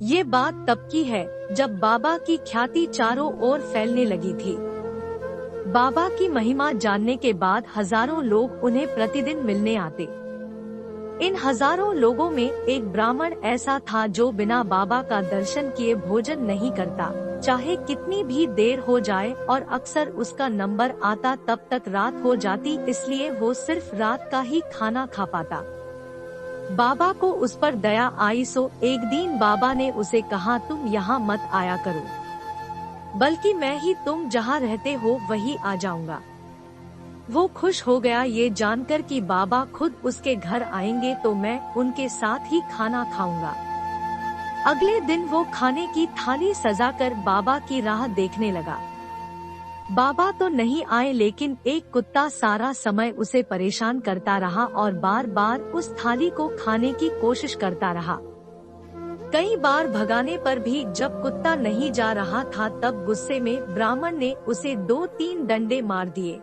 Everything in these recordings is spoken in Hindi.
ये बात तब की है जब बाबा की ख्याति चारों ओर फैलने लगी थी। बाबा की महिमा जानने के बाद हजारों लोग उन्हें प्रतिदिन मिलने आते। इन हजारों लोगों में एक ब्राह्मण ऐसा था जो बिना बाबा का दर्शन किए भोजन नहीं करता, चाहे कितनी भी देर हो जाए, और अक्सर उसका नंबर आता तब तक रात हो जाती, इसलिए वो सिर्फ रात का ही खाना खा पाता। बाबा को उस पर दया आई, सो एक दिन बाबा ने उसे कहा, तुम यहाँ मत आया करो, बल्कि मैं ही तुम जहाँ रहते हो वही आ जाऊंगा। वो खुश हो गया ये जानकर कि बाबा खुद उसके घर आएंगे तो मैं उनके साथ ही खाना खाऊंगा। अगले दिन वो खाने की थाली सजाकर बाबा की राह देखने लगा। बाबा तो नहीं आए, लेकिन एक कुत्ता सारा समय उसे परेशान करता रहा और बार बार उस थाली को खाने की कोशिश करता रहा। कई बार भगाने पर भी जब कुत्ता नहीं जा रहा था, तब गुस्से में ब्राह्मण ने उसे 2-3 डंडे मार दिए।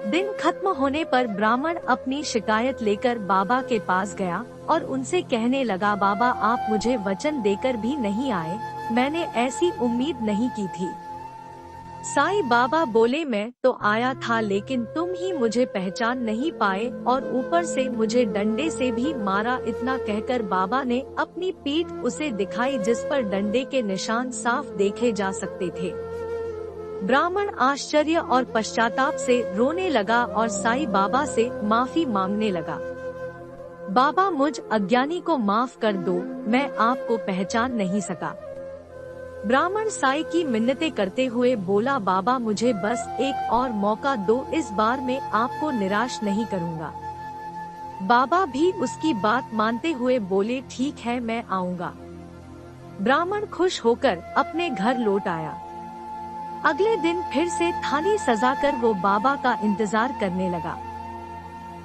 दिन खत्म होने पर ब्राह्मण अपनी शिकायत लेकर बाबा के पास गया और उनसे कहने लगा, बाबा आप मुझे वचन देकर भी नहीं आए, मैंने ऐसी उम्मीद नहीं की थी। साईं बाबा बोले, मैं तो आया था लेकिन तुम ही मुझे पहचान नहीं पाए और ऊपर से मुझे डंडे से भी मारा। इतना कहकर बाबा ने अपनी पीठ उसे दिखाई, जिस पर डंडे के निशान साफ देखे जा सकते थे। ब्राह्मण आश्चर्य और पश्चाताप से रोने लगा और साईं बाबा से माफी मांगने लगा। बाबा मुझ अज्ञानी को माफ कर दो, मैं आपको पहचान नहीं सका। ब्राह्मण साईं की मिन्नतें करते हुए बोला, बाबा मुझे बस एक और मौका दो, इस बार मैं आपको निराश नहीं करूँगा। बाबा भी उसकी बात मानते हुए बोले, ठीक है मैं आऊँगा। ब्राह्मण खुश होकर अपने घर लौट आया। अगले दिन फिर से थाली सजाकर वो बाबा का इंतजार करने लगा।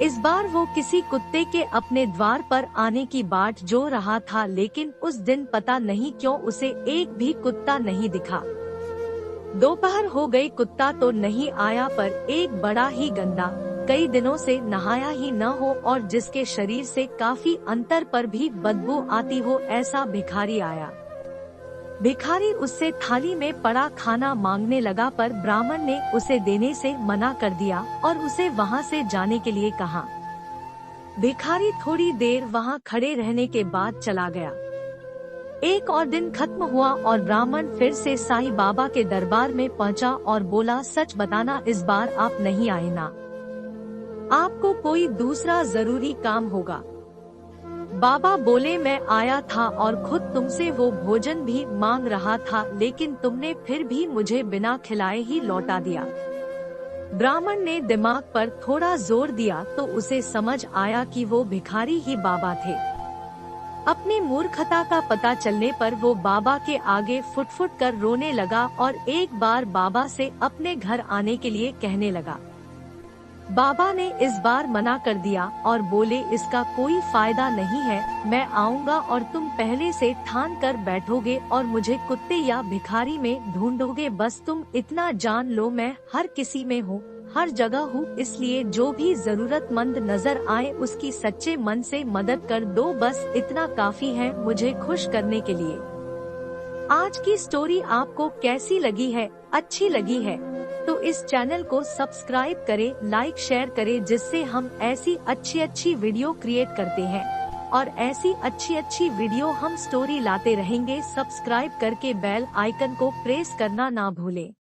इस बार वो किसी कुत्ते के अपने द्वार पर आने की बाट जो रहा था, लेकिन उस दिन पता नहीं क्यों उसे एक भी कुत्ता नहीं दिखा। दोपहर हो गई, कुत्ता तो नहीं आया, पर एक बड़ा ही गंदा, कई दिनों से नहाया ही न हो और जिसके शरीर से काफी अंतर पर भी बदबू आती हो, ऐसा भिखारी आया। भिखारी उससे थाली में पड़ा खाना मांगने लगा, पर ब्राह्मण ने उसे देने से मना कर दिया और उसे वहां से जाने के लिए कहा। भिखारी थोड़ी देर वहां खड़े रहने के बाद चला गया। एक और दिन खत्म हुआ और ब्राह्मण फिर से साईं बाबा के दरबार में पहुंचा और बोला, सच बताना इस बार आप नहीं आए ना? आपको कोई दूसरा जरूरी काम होगा। बाबा बोले, मैं आया था और खुद तुमसे वो भोजन भी मांग रहा था, लेकिन तुमने फिर भी मुझे बिना खिलाए ही लौटा दिया। ब्राह्मण ने दिमाग पर थोड़ा जोर दिया तो उसे समझ आया कि वो भिखारी ही बाबा थे। अपनी मूर्खता का पता चलने पर वो बाबा के आगे फुट-फुट कर रोने लगा और एक बार बाबा से अपने घर आने के लिए कहने लगा। बाबा ने इस बार मना कर दिया और बोले, इसका कोई फायदा नहीं है, मैं आऊंगा और तुम पहले से ठान कर बैठोगे और मुझे कुत्ते या भिखारी में ढूंढोगे। बस तुम इतना जान लो, मैं हर किसी में हूँ, हर जगह हूँ, इसलिए जो भी जरूरतमंद नजर आए उसकी सच्चे मन से मदद कर दो। बस इतना काफी है मुझे खुश करने के लिए। आज की स्टोरी आपको कैसी लगी है? अच्छी लगी है तो इस चैनल को सब्सक्राइब करें, लाइक शेयर करें, जिससे हम ऐसी अच्छी वीडियो क्रिएट करते हैं और ऐसी अच्छी वीडियो हम स्टोरी लाते रहेंगे। सब्सक्राइब करके बेल आइकन को प्रेस करना ना भूलें।